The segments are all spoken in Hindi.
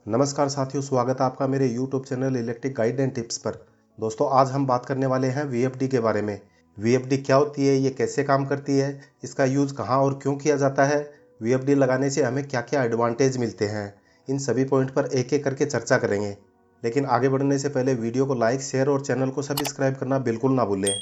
नमस्कार साथियों, स्वागत है आपका मेरे YouTube channel electric guide and tips पर। दोस्तों, आज हम बात करने वाले हैं VFD के बारे में। VFD क्या होती है, ये कैसे काम करती है, इसका यूज़ कहाँ और क्यों किया जाता है, VFD लगाने से हमें क्या क्या एडवांटेज मिलते हैं, इन सभी पॉइंट पर एक एक करके चर्चा करेंगे। लेकिन आगे बढ़ने से पहले वीडियो को लाइक, शेयर और चैनल को सब्सक्राइब करना बिल्कुल ना भूलें।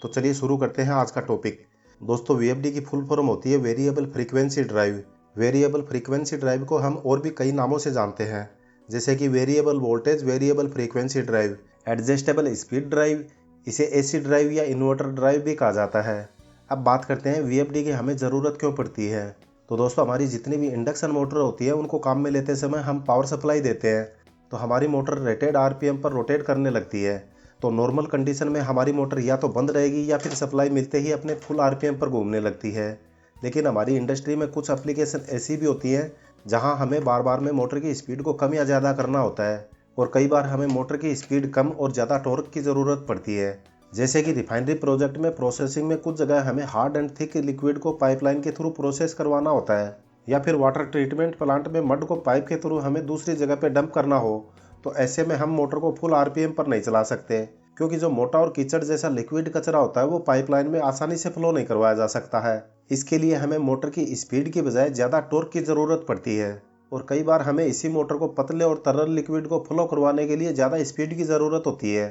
तो चलिए शुरू करते हैं आज का टॉपिक। दोस्तों, VFD की फुल फॉर्म होती है variable frequency drive. Variable frequency drive को हम और भी कई नामों से जानते हैं, जैसे कि variable voltage variable frequency drive, adjustable speed drive, इसे AC ड्राइव या इन्वर्टर ड्राइव भी कहा जाता है। अब बात करते हैं VFD की हमें ज़रूरत क्यों पड़ती है। तो दोस्तों, हमारी जितनी भी इंडक्शन मोटर होती है उनको काम में लेते समय हम पावर सप्लाई देते हैं, तो हमारी मोटर रेटेड RPM पर रोटेट करने लगती है। तो नॉर्मल कंडीशन में हमारी मोटर या तो बंद रहेगी या फिर सप्लाई मिलते ही अपने फुल RPM पर घूमने लगती है। लेकिन हमारी इंडस्ट्री में कुछ एप्लीकेशन ऐसी भी होती हैं जहां हमें बार बार में मोटर की स्पीड को कम या ज़्यादा करना होता है, और कई बार हमें मोटर की स्पीड कम और ज़्यादा टॉर्क की ज़रूरत पड़ती है। जैसे कि रिफाइनरी प्रोजेक्ट में प्रोसेसिंग में कुछ जगह हमें हार्ड एंड थिक लिक्विड को पाइपलाइन के थ्रू प्रोसेस करवाना होता है, या फिर वाटर ट्रीटमेंट प्लांट में मड को पाइप के थ्रू हमें दूसरी जगह पर डंप करना हो, तो ऐसे में हम मोटर को फुल RPM पर नहीं चला सकते, क्योंकि जो मोटा और कीचड़ जैसा लिक्विड कचरा होता है वो पाइपलाइन में आसानी से फ्लो नहीं करवाया जा सकता है। इसके लिए हमें मोटर की स्पीड की बजाय ज़्यादा टॉर्क की ज़रूरत पड़ती है, और कई बार हमें इसी मोटर को पतले और तरल लिक्विड को फ्लो करवाने के लिए ज़्यादा स्पीड की ज़रूरत होती है।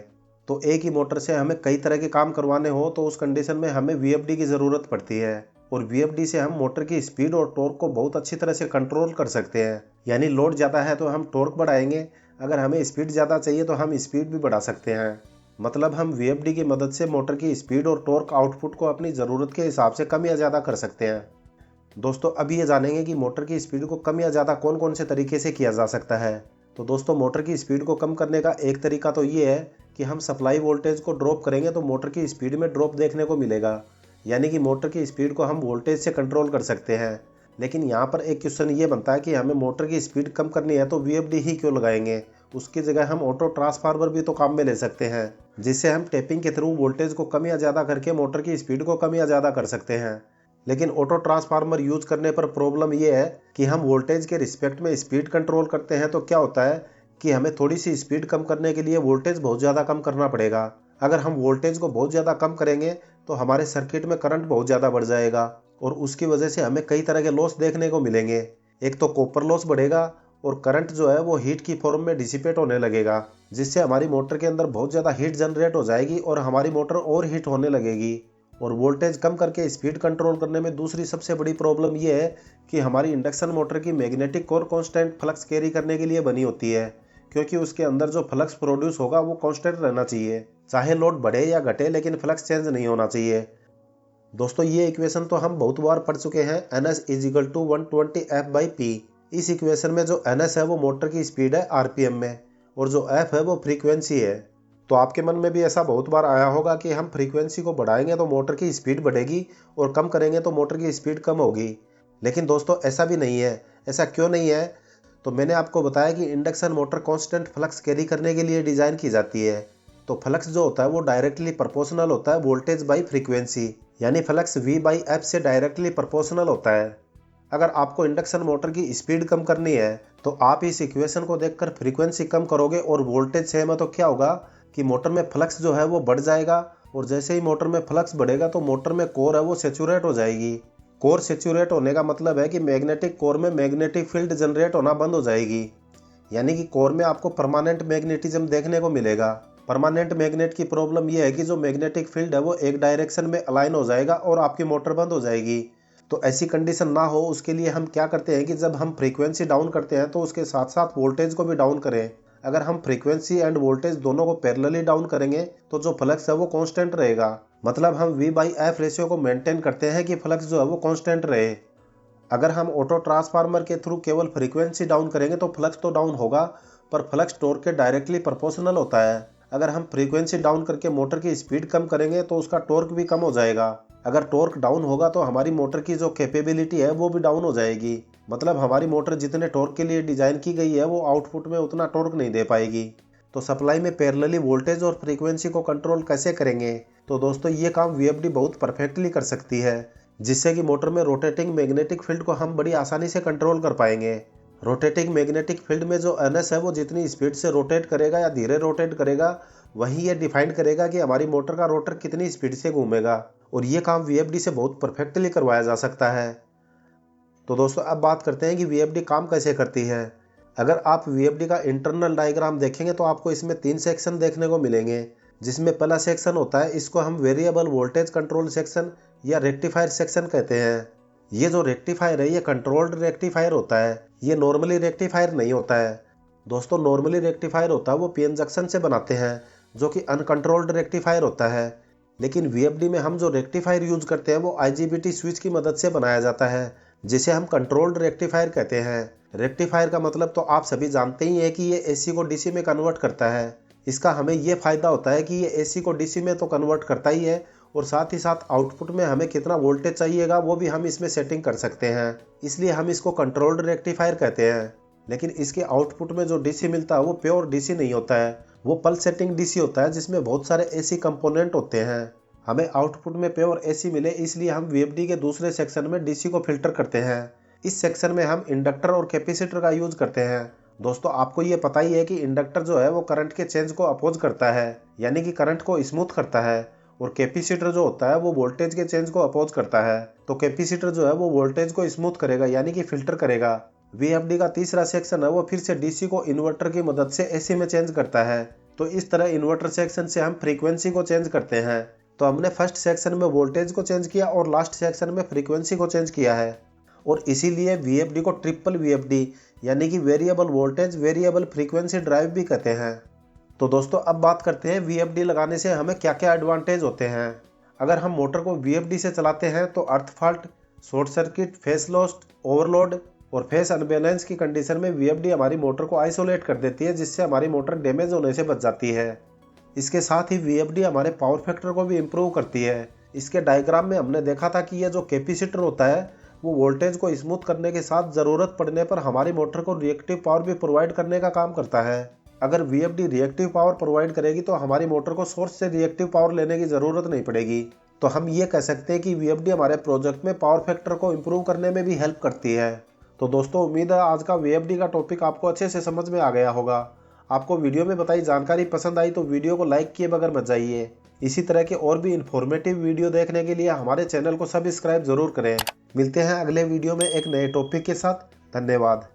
तो एक ही मोटर से हमें कई तरह के काम करवाने हो तो उस कंडीशन में हमें VFD की ज़रूरत पड़ती है, और VFD से हम मोटर की स्पीड और टॉर्क को बहुत अच्छी तरह से कंट्रोल कर सकते हैं। यानी लोड ज़्यादा है तो हम टॉर्क बढ़ाएंगे, अगर हमें स्पीड ज़्यादा चाहिए तो हम स्पीड भी बढ़ा सकते हैं। मतलब हम VFD की मदद से मोटर की स्पीड और टॉर्क आउटपुट को अपनी ज़रूरत के हिसाब से कम या ज़्यादा कर सकते हैं। दोस्तों, अभी ये जानेंगे कि मोटर की स्पीड को कम या ज़्यादा कौन कौन से तरीके से किया जा सकता है। तो दोस्तों, मोटर की स्पीड को कम करने का एक तरीका तो ये है कि हम सप्लाई वोल्टेज को ड्रॉप करेंगे तो मोटर की स्पीड में ड्रॉप देखने को मिलेगा। यानी कि मोटर की स्पीड को हम वोल्टेज से कंट्रोल कर सकते हैं। लेकिन यहाँ पर एक क्वेश्चन ये बनता है कि हमें मोटर की स्पीड कम करनी है तो VFD ही क्यों लगाएंगे, उसकी जगह हम ऑटो ट्रांसफार्मर भी तो काम में ले सकते हैं, जिससे हम टैपिंग के थ्रू वोल्टेज को कम या ज़्यादा करके मोटर की स्पीड को कम या ज़्यादा कर सकते हैं। लेकिन ऑटो ट्रांसफार्मर यूज करने पर प्रॉब्लम यह है कि हम वोल्टेज के रिस्पेक्ट में स्पीड कंट्रोल करते हैं, तो क्या होता है कि हमें थोड़ी सी स्पीड कम करने के लिए वोल्टेज बहुत ज़्यादा कम करना पड़ेगा। अगर हम वोल्टेज को बहुत ज़्यादा कम करेंगे तो हमारे सर्किट में करंट बहुत ज़्यादा बढ़ जाएगा, और उसकी वजह से हमें कई तरह के लॉस देखने को मिलेंगे। एक तो कॉपर लॉस बढ़ेगा, और करंट जो है वो हीट की फॉर्म में डिसिपेट होने लगेगा, जिससे हमारी मोटर के अंदर बहुत ज़्यादा हीट जनरेट हो जाएगी और हमारी मोटर और हीट होने लगेगी। और वोल्टेज कम करके स्पीड कंट्रोल करने में दूसरी सबसे बड़ी प्रॉब्लम यह है कि हमारी इंडक्शन मोटर की magnetic core constant flux carry करने के लिए बनी होती है, क्योंकि उसके अंदर जो फ्लक्स प्रोड्यूस होगा वो कांस्टेंट रहना चाहिए, चाहे लोड बढ़े या घटे, लेकिन फ्लक्स चेंज नहीं होना चाहिए। दोस्तों, ये इक्वेशन तो हम बहुत बार पढ़ चुके हैं, NS = 120F/P। इस इक्वेशन में जो NS है वो मोटर की स्पीड है RPM में, और जो F है वो फ्रीक्वेंसी है। तो आपके मन में भी ऐसा बहुत बार आया होगा कि हम फ्रीक्वेंसी को बढ़ाएंगे तो मोटर की स्पीड बढ़ेगी, और कम करेंगे तो मोटर की स्पीड कम होगी। लेकिन दोस्तों, ऐसा भी नहीं है। ऐसा क्यों नहीं है? तो मैंने आपको बताया कि induction motor constant flux carry करने के लिए डिज़ाइन की जाती है। तो फ्लक्स जो होता है वो डायरेक्टली प्रोपोर्शनल होता है वोल्टेज बाई फ्रीक्वेंसी, यानी फ्लक्स V/F से डायरेक्टली प्रोपोर्शनल होता है। अगर आपको इंडक्शन मोटर की स्पीड कम करनी है तो आप इस इक्वेशन को देखकर फ्रीक्वेंसी कम करोगे और वोल्टेज सेम है, तो क्या होगा कि मोटर में फ्लक्स जो है वो बढ़ जाएगा, और जैसे ही मोटर में फ्लक्स बढ़ेगा तो मोटर में कोर है वो सेचुरेट हो जाएगी। कोर सेचुरेट होने का मतलब है कि मैग्नेटिक कोर में मैग्नेटिक फील्ड जनरेट होना बंद हो जाएगी। यानी कि कोर में आपको परमानेंट मैग्नेटिज्म देखने को मिलेगा। परमानेंट मैग्नेट की प्रॉब्लम यह है कि जो मैग्नेटिक फील्ड है वो एक डायरेक्शन में अलाइन हो जाएगा और आपकी मोटर बंद हो जाएगी। तो ऐसी कंडीशन ना हो उसके लिए हम क्या करते हैं कि जब हम फ्रीक्वेंसी डाउन करते हैं तो उसके साथ साथ वोल्टेज को भी डाउन करें। अगर हम फ्रीक्वेंसी एंड वोल्टेज दोनों को पैरेलली डाउन करेंगे तो जो फ्लक्स है वो कांस्टेंट रहेगा। मतलब हम V/F रेशियो को मेंटेन करते हैं कि फ्लक्स जो है वो कांस्टेंट रहे। अगर हम ऑटो ट्रांसफार्मर के थ्रू केवल फ्रीक्वेंसी डाउन करेंगे तो फ्लक्स तो डाउन होगा, पर फ्लक्स टॉर्क के डायरेक्टली प्रोपोर्शनल होता है। अगर हम फ्रीक्वेंसी डाउन करके मोटर की स्पीड कम करेंगे तो उसका टॉर्क भी कम हो जाएगा। अगर टॉर्क डाउन होगा तो हमारी मोटर की जो कैपेबिलिटी है वो भी डाउन हो जाएगी। मतलब हमारी मोटर जितने टॉर्क के लिए डिजाइन की गई है वो आउटपुट में उतना टॉर्क नहीं दे पाएगी। तो सप्लाई में पैरेलली वोल्टेज और फ्रीक्वेंसी को कंट्रोल कैसे करेंगे? तो दोस्तों, ये काम VFD बहुत परफेक्टली कर सकती है, जिससे कि मोटर में रोटेटिंग मैग्नेटिक फील्ड को हम बड़ी आसानी से कंट्रोल कर पाएंगे। रोटेटिंग मैग्नेटिक फील्ड में जो NS है वो जितनी स्पीड से रोटेट करेगा या धीरे रोटेट करेगा, वही ये डिफाइन करेगा कि हमारी मोटर का रोटर कितनी स्पीड से घूमेगा। और ये काम VFD से बहुत परफेक्टली करवाया जा सकता है। तो दोस्तों अब बात करते हैं कि VFD काम कैसे करती है। अगर आप VFD का इंटरनल डायग्राम देखेंगे तो आपको इसमें 3 सेक्शन देखने को मिलेंगे, जिसमें पहला सेक्शन होता है, इसको हम वेरिएबल वोल्टेज कंट्रोल सेक्शन या रेक्टिफायर सेक्शन कहते हैं। ये जो रेक्टिफायर है ये कंट्रोल्ड रेक्टिफायर होता है, ये नॉर्मली रेक्टिफायर नहीं होता है। दोस्तों नॉर्मली रेक्टिफायर होता है वो PN जंक्शन से बनाते हैं, जो कि अनकंट्रोल्ड रेक्टिफायर होता है। लेकिन VFD में हम जो रेक्टिफायर यूज करते हैं वो IGBT स्विच की मदद से बनाया जाता है, जिसे हम कंट्रोल्ड रेक्टिफायर कहते हैं। रेक्टिफायर का मतलब तो आप सभी जानते ही हैं कि ये AC को DC में कन्वर्ट करता है। इसका हमें ये फायदा होता है कि ये AC को DC में तो कन्वर्ट करता ही है, और साथ ही साथ आउटपुट में हमें कितना वोल्टेज चाहिएगा वो भी हम इसमें सेटिंग कर सकते हैं। इसलिए हम इसको कंट्रोल्ड रेक्टिफायर कहते हैं। लेकिन इसके आउटपुट में जो DC मिलता है वो प्योर DC नहीं होता है, वो पल्स सेटिंग DC होता है, जिसमें बहुत सारे AC कंपोनेंट होते हैं। हमें आउटपुट में प्योर AC मिले, इसलिए हम VFD के दूसरे सेक्शन में DC को फिल्टर करते हैं। इस सेक्शन में हम इंडक्टर और कैपेसिटर का यूज करते हैं। दोस्तों आपको ये पता ही है कि इंडक्टर जो है वो करंट के चेंज को अपोज करता है, यानी कि करंट को स्मूथ करता है, और कैपेसिटर जो होता है वो वोल्टेज के चेंज को अपोज करता है। तो कैपेसिटर जो है वो वोल्टेज को स्मूथ करेगा, यानी कि फिल्टर करेगा। VFD का तीसरा सेक्शन है वो फिर से DC को इन्वर्टर की मदद से AC में चेंज करता है। तो इस तरह इन्वर्टर सेक्शन से हम फ्रीक्वेंसी को चेंज करते हैं। तो हमने फर्स्ट सेक्शन में वोल्टेज को चेंज किया और लास्ट सेक्शन में फ्रीक्वेंसी को चेंज किया है, और इसीलिए VFD को ट्रिपल VFD यानी कि variable voltage variable frequency drive भी कहते हैं। तो दोस्तों अब बात करते हैं VFD लगाने से हमें क्या क्या एडवांटेज होते हैं। अगर हम मोटर को VFD से चलाते हैं तो अर्थ fault, short circuit, face loss, overload और फेस अनबैलेंस की कंडीशन में VFD हमारी मोटर को आइसोलेट कर देती है, जिससे हमारी मोटर डैमेज होने से बच जाती है। इसके साथ ही VFD हमारे पावर फैक्टर को भी इम्प्रूव करती है। इसके डायग्राम में हमने देखा था कि यह जो कैपेसिटर होता है वो वोल्टेज को स्मूथ करने के साथ ज़रूरत पड़ने पर हमारी मोटर को रिएक्टिव पावर भी प्रोवाइड करने का काम करता है। अगर VFD रिएक्टिव पावर प्रोवाइड करेगी तो हमारी मोटर को सोर्स से रिएक्टिव पावर लेने की ज़रूरत नहीं पड़ेगी। तो हम ये कह सकते हैं कि VFD हमारे प्रोजेक्ट में पावर फैक्टर को इम्प्रूव करने में भी हेल्प करती है। तो दोस्तों उम्मीद है आज का VFD का टॉपिक आपको अच्छे से समझ में आ गया होगा। आपको वीडियो में बताई जानकारी पसंद आई तो वीडियो को लाइक किए बगैर मत जाइए। इसी तरह के और भी इन्फॉर्मेटिव वीडियो देखने के लिए हमारे चैनल को सब्सक्राइब जरूर करें। मिलते हैं अगले वीडियो में एक नए टॉपिक के साथ। धन्यवाद।